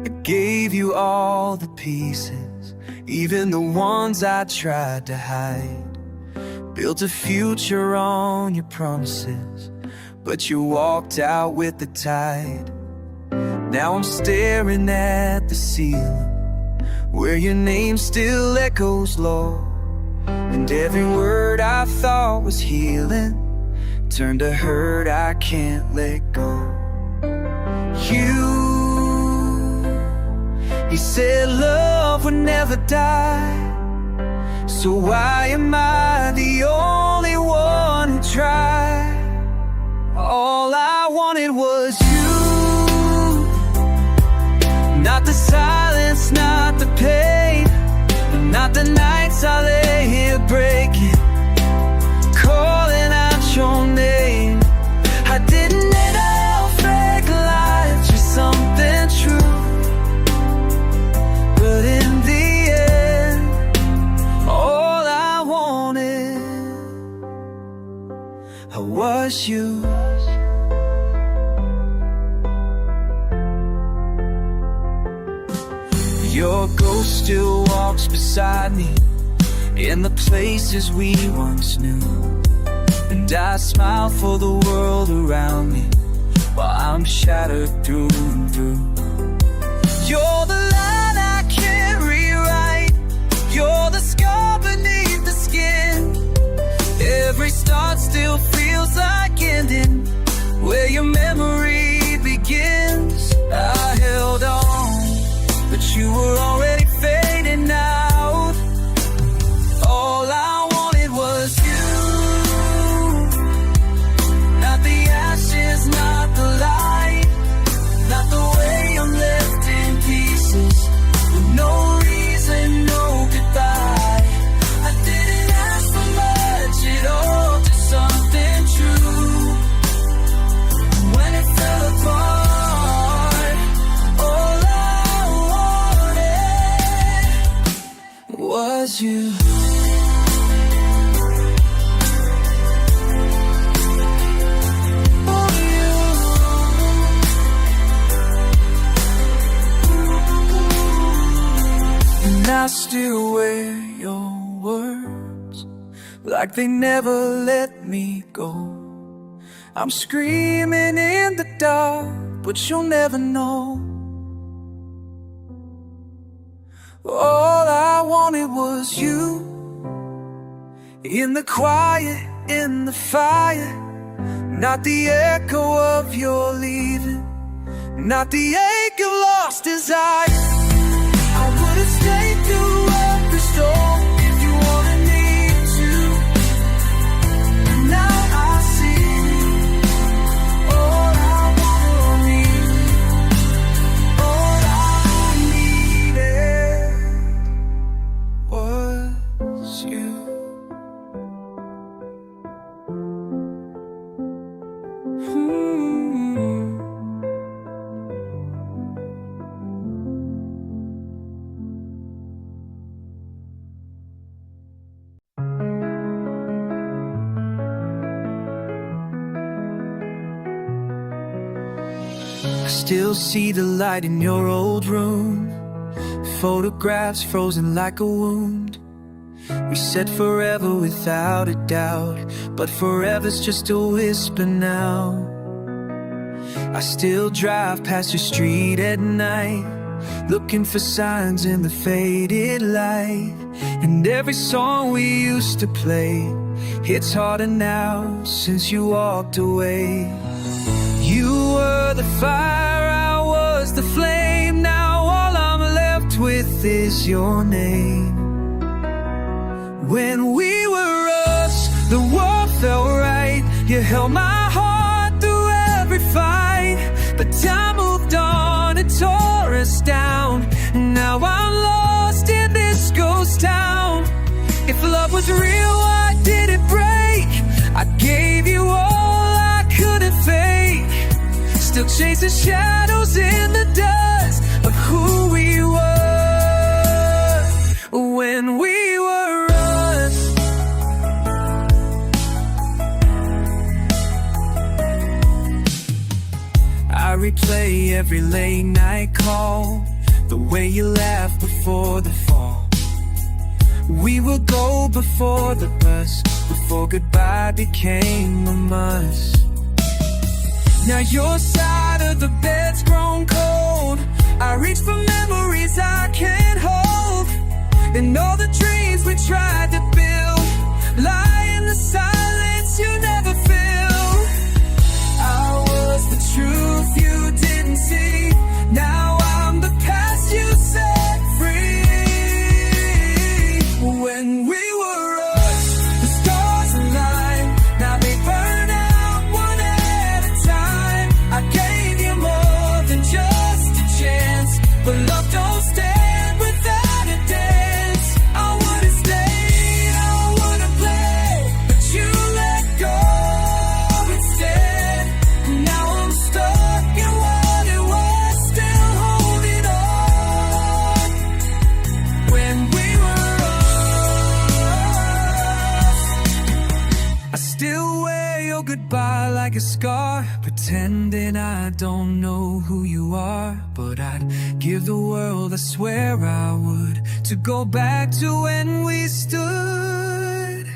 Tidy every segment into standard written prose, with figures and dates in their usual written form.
I gave you all the pieces, even the ones I tried to hide. Built a future on your promises, but you walked out with the tide. Now I'm staring at the ceiling, where your name still echoes low, and every word I thought was healing turned to hurt I can't let go. You said love would never die, so why am I the only one who tried? All I wanted was you, not the silence, not the pain, not the nights I lay here breaking, calling out your name. I didn't need a fake life, just something true, but in the end, all I wanted was you. Your ghost still walks beside me in the places we once knew, and I smile for the world around me while I'm shattered through and through. You're the line I can't rewrite, you're the scar beneath the skin. Every start still feels like ending, where your memory begins. I held on, but you were already fading out. All I wanted was you, not the ashes, not the light, not the way I'm left in pieces, with no reason, no goodbye. I didn't ask for much at all, just something true. When it fell apart, all I wanted was you. And I still wear your words like they never let me go. I'm screaming in the dark, but you'll never know. All I wanted was you, in the quiet, in the fire, not the echo of your leaving, not the ache of lost desire. I would've stayed through every storm if you wanted me to, and now I see all I wanted, all I needed was you. I still see the light in your old room, photographs frozen like a wound. We said forever without a doubt, but forever's just a whisper now. I still drive past your street at night, looking for signs in the faded light. And every song we used to play hits harder now since you walked away. You were the fire, I was the flame. Now all I'm left with is your name. When we were us, the world felt right. You held my heart through every fight, but time moved on and tore us down. Now I'm lost in this ghost town. If love was real, why did it break? I gave you all I couldn't fake, still chasing shadows in the dust of who we were when we were us. I replay every late night call, the way you laughed before the fall. We will go before the bus, before goodbye became a must. Now your side of the bed's grown cold. I reach for memories I can't hold, and all the dreams we tried to build lie in the silence you never feel. I was the truth you didn't see. Now I'm the past you set free. When we were us, the stars aligned. Now they burn out one at a time. I gave you more than just a chance, but love don't stand without a dance. I would've stayed, I would've played, but you let go instead. Now I'm stuck in what it was, still holding on. When we were us, I still wear your goodbye like a scar, pretending I don't know who you are. But I'd give the world, I swear I would, to go back to when we stood.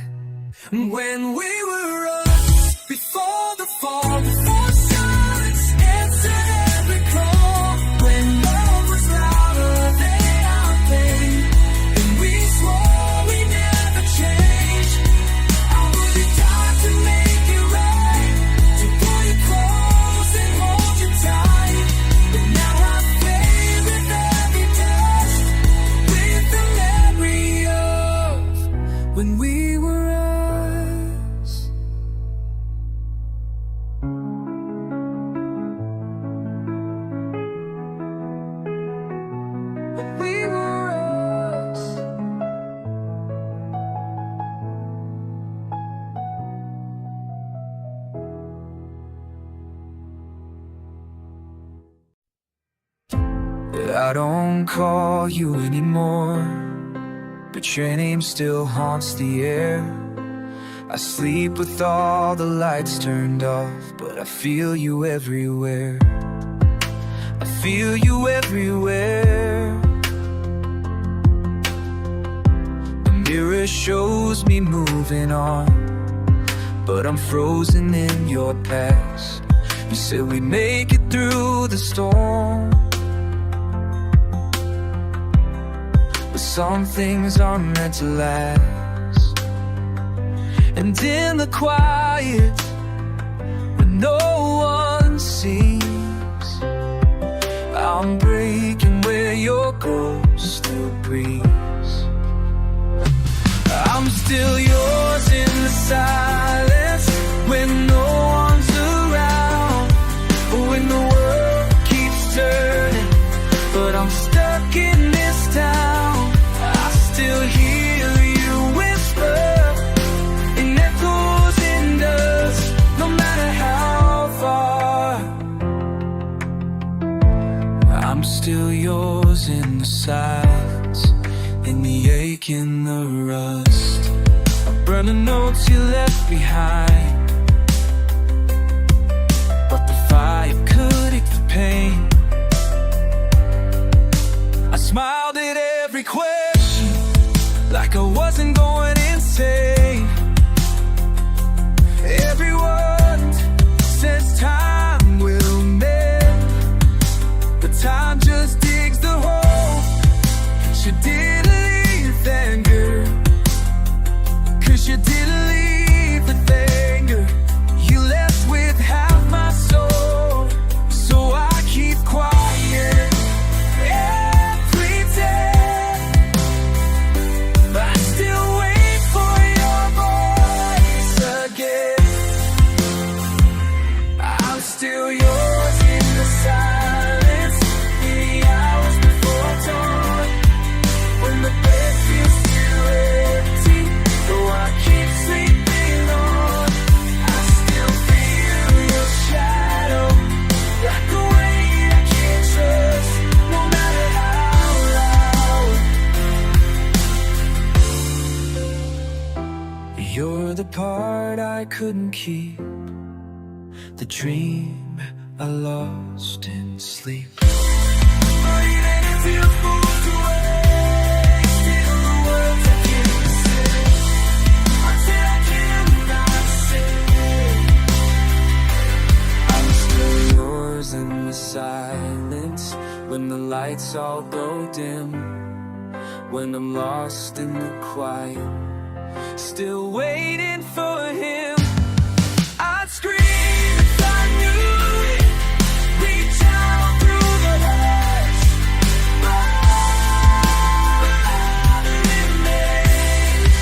When we were us, before the fall, before silence answered every call. When love was louder than our pain, and we swore we never change. I would've died to make it right, to pull you close and hold you tight. But now I fade with every dust, with the memory of when we were us. When we were us. I don't call you anymore, but your name still haunts the air. I sleep with all the lights turned off, but I feel you everywhere. I feel you everywhere. The mirror shows me moving on, but I'm frozen in your past. You said we'd make it through the storm, but some things are meant to last. And in the quiet, when no one sees, I'm breaking where your ghost still breathes. I'm still yours in the silence, when no one's around, when the world keeps turning, but I'm stuck in this town. I still hear you whisper in echoes in dust, no matter how far. I'm still yours in the silence, in the ache, in the rust. I burn the notes you left behind, but the fire could eat the pain. I smiled at every question, like I wasn't going insane. Everyone says time will mend, but time just digs the hole. You didn't leave anger, 'cause you didn't leave with anger. You left with half my soul, so I keep quiet every day. I still wait for your voice again. I'm still yours in the silence, in the hours before dawn, when the bed feels too empty, though I keep sleeping on. I still feel your shadow, like a weight I can't trust, no matter how loud. You're the part I couldn't keep, the dream I lost in sleep. Breathing Still fools away, still the words I can't say, until I cannot say. I'm still yours in the silence, when the lights all go dim, when I'm lost in the quiet, still waiting for him. I'd scream if I knew it, reach out through the hush, but it remains,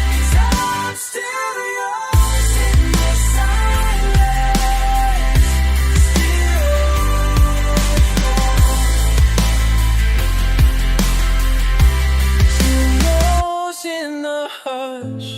'cause I'm still yours in the silence, still yours in the hush.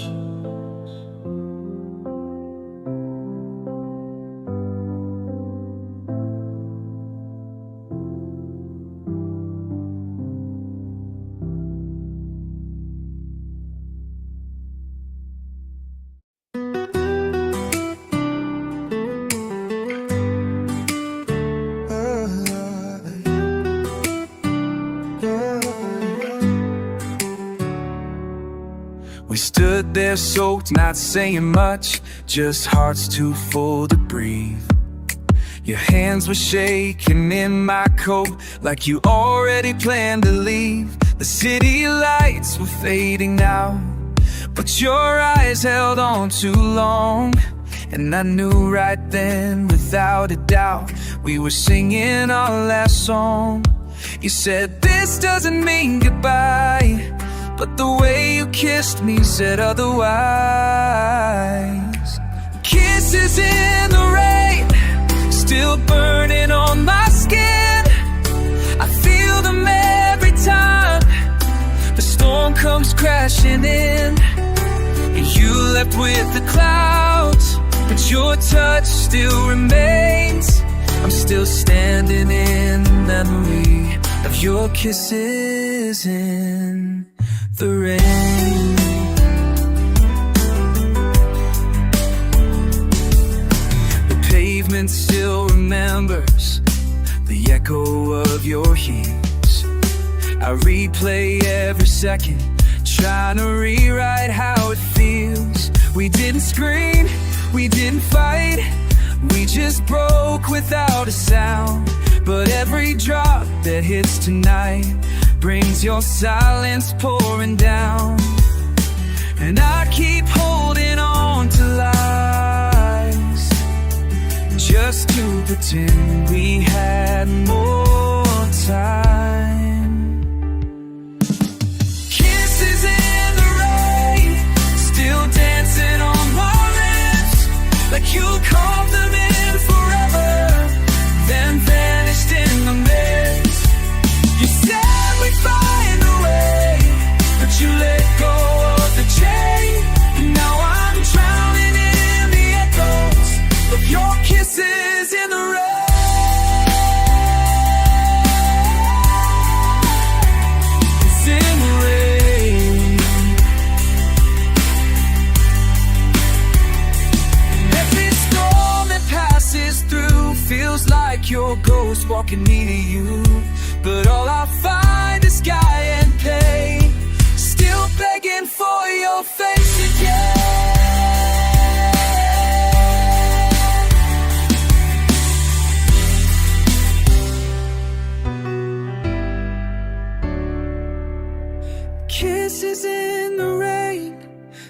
We stood there soaked, not saying much, just hearts too full to breathe. Your hands were shaking in my coat, like you already planned to leave. The city lights were fading now, but your eyes held on too long. And I knew right then, without a doubt, we were singing our last song. You said, this doesn't mean goodbye, but the way you kissed me said otherwise. Kisses in the rain, still burning on my skin. I feel them every time the storm comes crashing in. And you left with the clouds, but your touch still remains. I'm still standing in the memory of your kisses in the rain. The pavement still remembers the echo of your heels. I replay every second, trying to rewrite how it feels. We didn't scream, we didn't fight, we just broke without a sound. But every drop that hits tonight brings your silence pouring down. And I keep holding on to lies, just to pretend we had more time. Kisses in the rain, still dancing on my lips, like you carved them in forever, then vanished in the mist. You said we'd find a way, but you let go of the chain. And now I'm drowning in the echoes of your kisses in the rain. It's in the rain. Every storm that passes through feels like your ghost walking near you. But all I find is sky and pain, still begging for your face again. Kisses in the rain,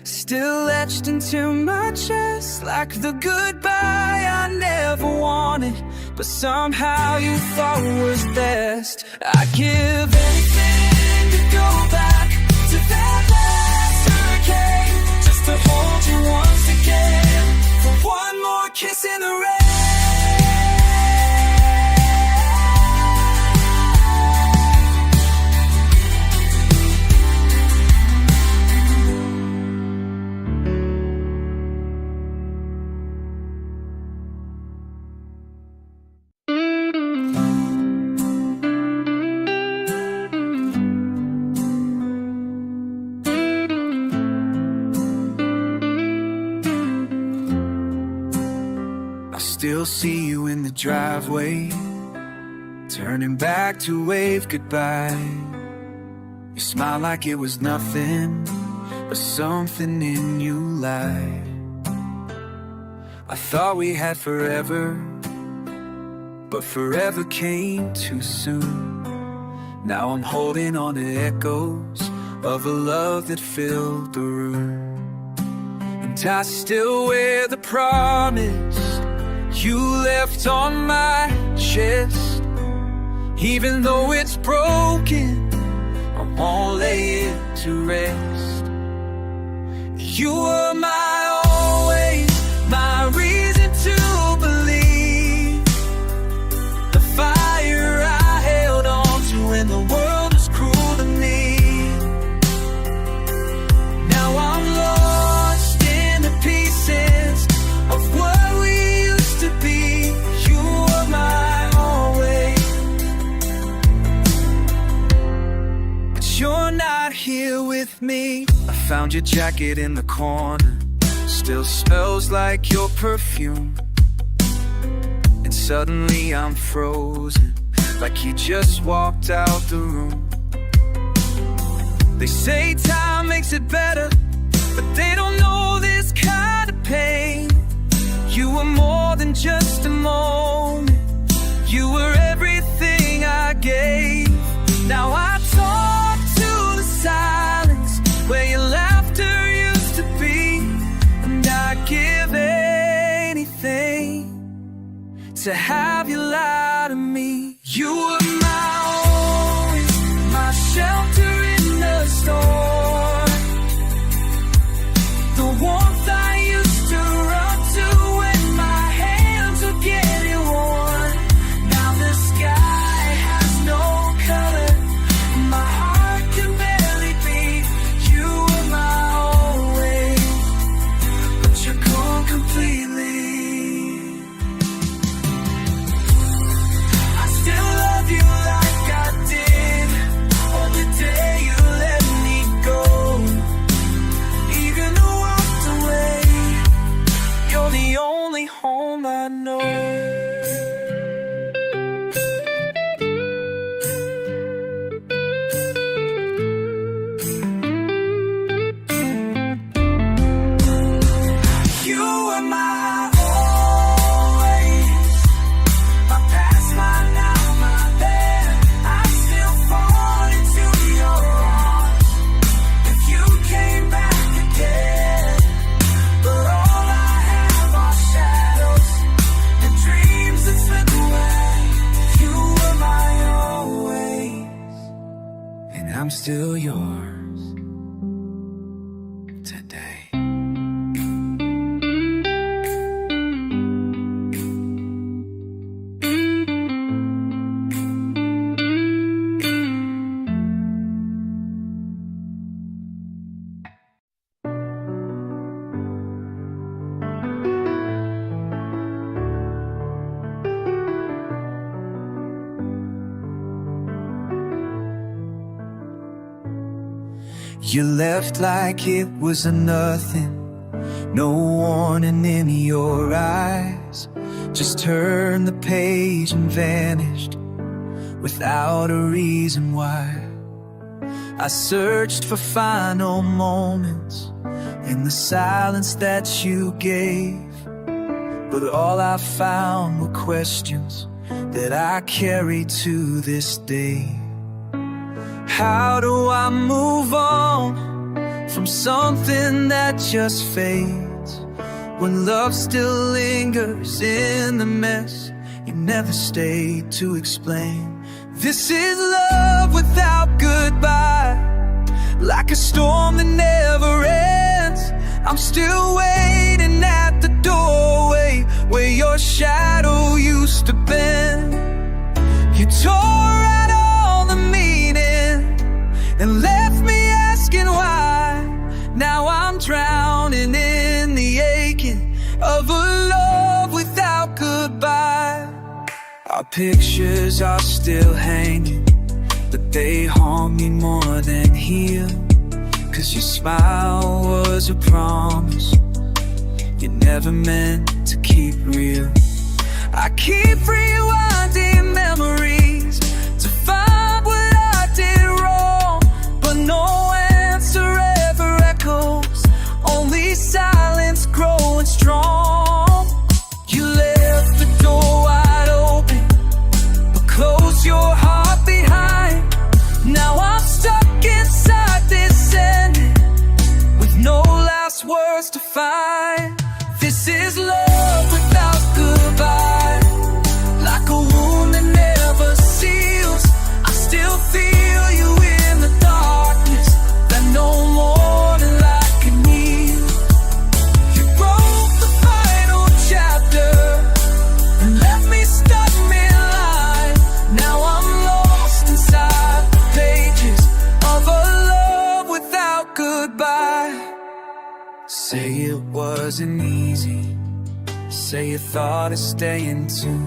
still etched into my chest, like the goodbye I never wanted, but somehow you thought was best. I'd give anything to go back to that last hurricane, just to hold you once again, for one more kiss in the rain. Still see you in the driveway, turning back to wave goodbye. You smiled like it was nothing, but something in you lied. I thought we had forever, but forever came too soon. Now I'm holding on to echoes of a love that filled the room. And I still wear the promise you left on my chest. Even though it's broken, I won't lay it to rest. You were my always, my reason to believe. The fire I held on to when the world was cruel to me. Now I'm lost in the pieces of what we used to be. You were my always, but you're not here with me. I found your jacket in the corner, still smells like your perfume. And suddenly I'm frozen, like you just walked out the room. They say time makes it better, but they don't know this kind of pain. You were more than just a moment, you were everything I gave. Now I talk to the silence where your laughter used to be, and I'd give anything to have you lie to me. You were my always, my shelter in the storm. The warmth I used to run to when my hands were getting warm. Now the sky has no color, my heart can barely beat. You were my always, but you're gone completely. I still love you like I did on the day you let me go. Even though I walked away, you're the only home I know. You were my always, my past, my now, my then. I still fall into your arms if you came back again. But all I have are shadows and dreams that slip away. You were my always, and I'm still yours today. You left like it was a nothing, no warning in your eyes. Just turned the page and vanished without a reason why. I searched for final moments in the silence that you gave, but all I found were questions that I carry to this day. How do I move on from something that just fades, when love still lingers in the mess you never stayed to explain? This is love without goodbye, like a storm that never ends. I'm still waiting at the doorway where your shadow used to bend. You tore out all the meaning and left me asking why. Now I'm drowning in the aching of a love without goodbye. Our pictures are still hanging, but they haunt me more than heal. 'Cause your smile was a promise you never meant to keep real. I keep rewinding memories wasn't easy. Say you thought of staying too,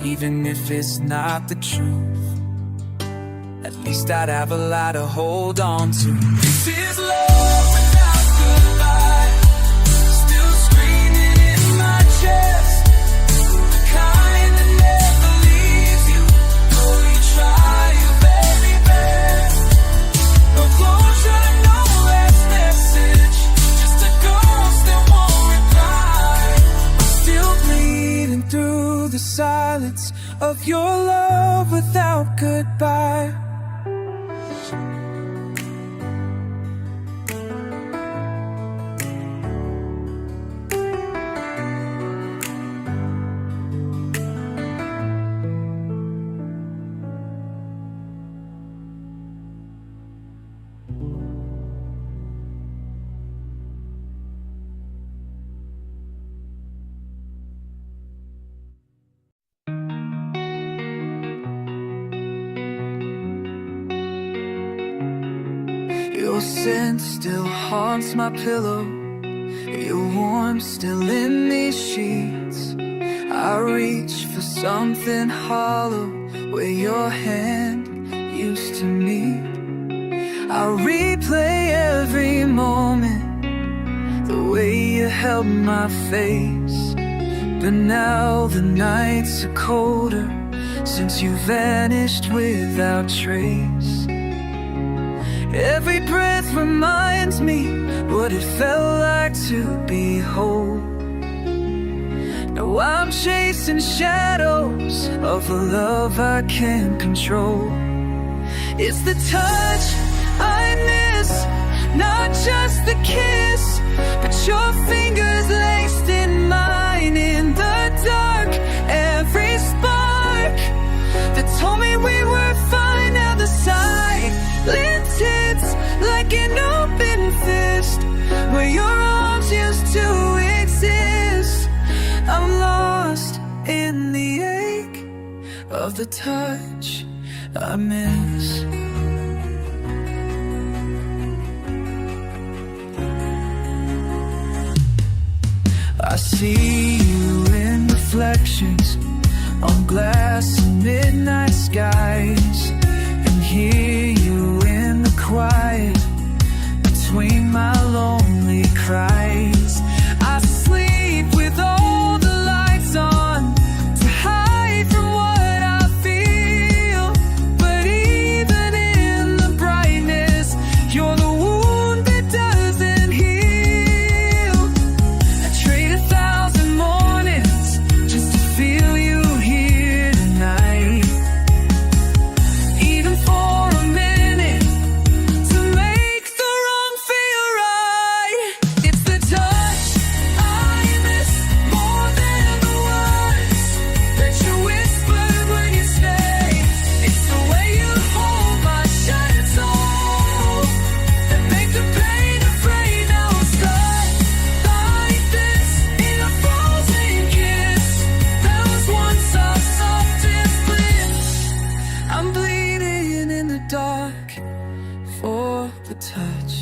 even if it's not the truth. At least I'd have a lot to hold on to. This is love without goodbye, still screaming in my chest. The kind that never leaves you, though you try your very best. No closure, no last message, just a ghost that won't reply. I'm still bleeding through the silence of your love without goodbye. Your scent still haunts my pillow, your warmth still in these sheets. I reach for something hollow where your hand used to meet. I replay every moment, the way you held my face. But now the nights are colder since you vanished without trace. Every breath reminds me what it felt like to be whole. Now I'm chasing shadows of a love I can't control. It's the touch I miss, not just the kiss, but your fingers laced in mine in the dark. Every spark that told me we were fine, now the silence hits like an open fist where your arms used to exist. I'm lost in the ache of the touch I miss. I see you in reflections on glass and midnight skies, and hear you in the quiet between my lonely cries. I sleep with all the lights on to hide from what I feel, but even in the brightness, you're the wound that doesn't heal. I trade 1,000 mornings just to feel you here tonight, even for a minute, to make the wrong feel right. It's the touch I miss more than the words that you whispered when you stay. It's the way you hold my shattered soul that make the pain afraid. Now I'm stuck like this in a frozen kiss that was once our softest bliss. I'm bleeding in the dark for the touch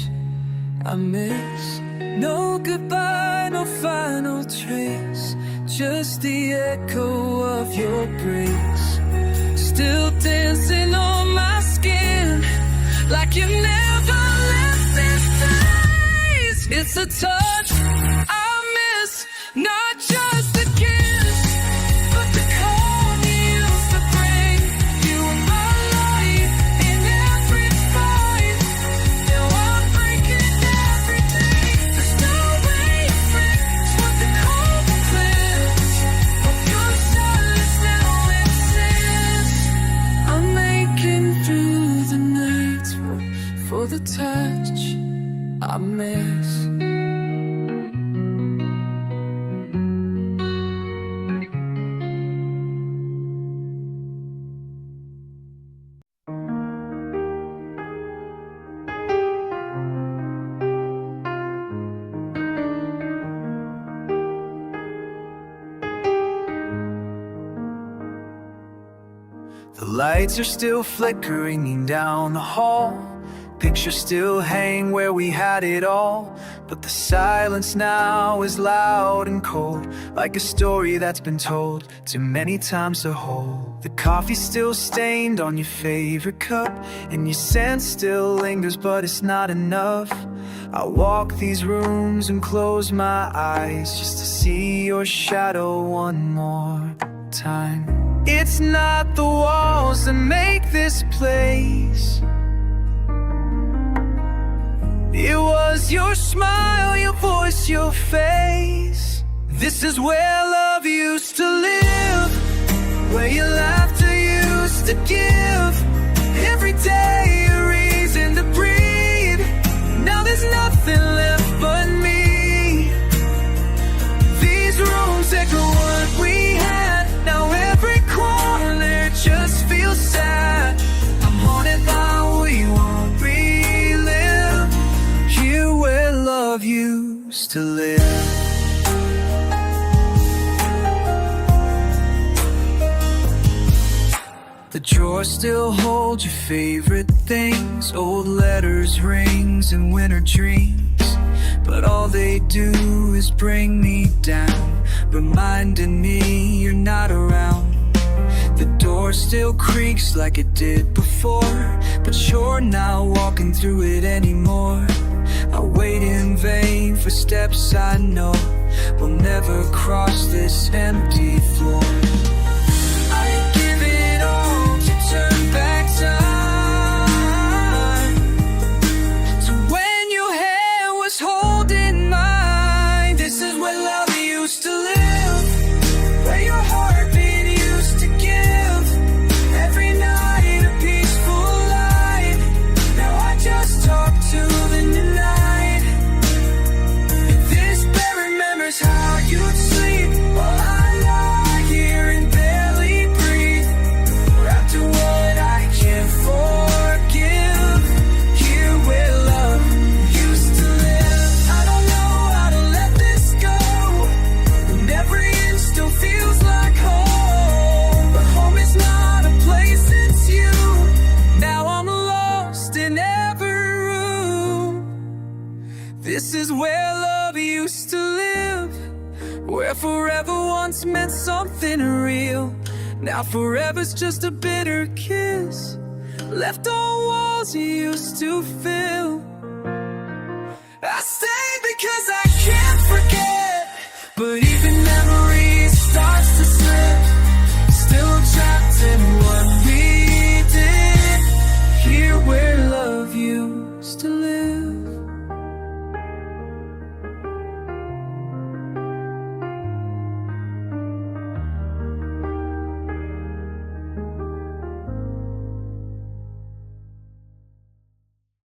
I miss. No goodbye, no final trace, just the echo of your breath, still dancing on my skin like you never left this place. It's a touch I miss, not just the kiss, but the calm you used to bring. You were my light in every fight. Now I'm breaking everything. There's no way to fix what the cold cliffs of your silence now exists. I'm making through the nights for the touch I miss. The lights are still flickering down the hall, Pictures still hang where we had it all, but the silence now is loud and cold, like a story that's been told too many times to hold. The coffee's still stained on your favorite cup, and your scent still lingers, but it's not enough. I walk these rooms and close my eyes just to see your shadow one more time. It's not the walls that make this place. It was your smile, your voice, your face. This is where love used to live, where your laughter used to give every day a reason to breathe. Now there's nothing left but me. These rooms echo what we had. Now every corner just feels sad. I'm haunted by what you won't relive, here where love used to live. The drawer still holds your favorite things, old letters, rings, and winter dreams. But all they do is bring me down, reminding me you're not around. The door still creaks like it did before, but you're not walking through it anymore. I wait in vain for steps I know will never cross this empty floor. I give it all to turn back time to when your hand was holding mine. This is where love used to live, where your heartbeat used to give every night a peaceful light. Now I just talk to the night. This bed remembers how you'd sleep while I lie here and barely breathe. Wrapped in what I can't forgive, here where love used to live. I don't know how to let this go, and every inch still feels like home. But home is not a place, it's you. Now I'm lost in every room. This is where love used to live, where forever once meant something real. Now forever's just a bitter kiss, left on walls you used to fill.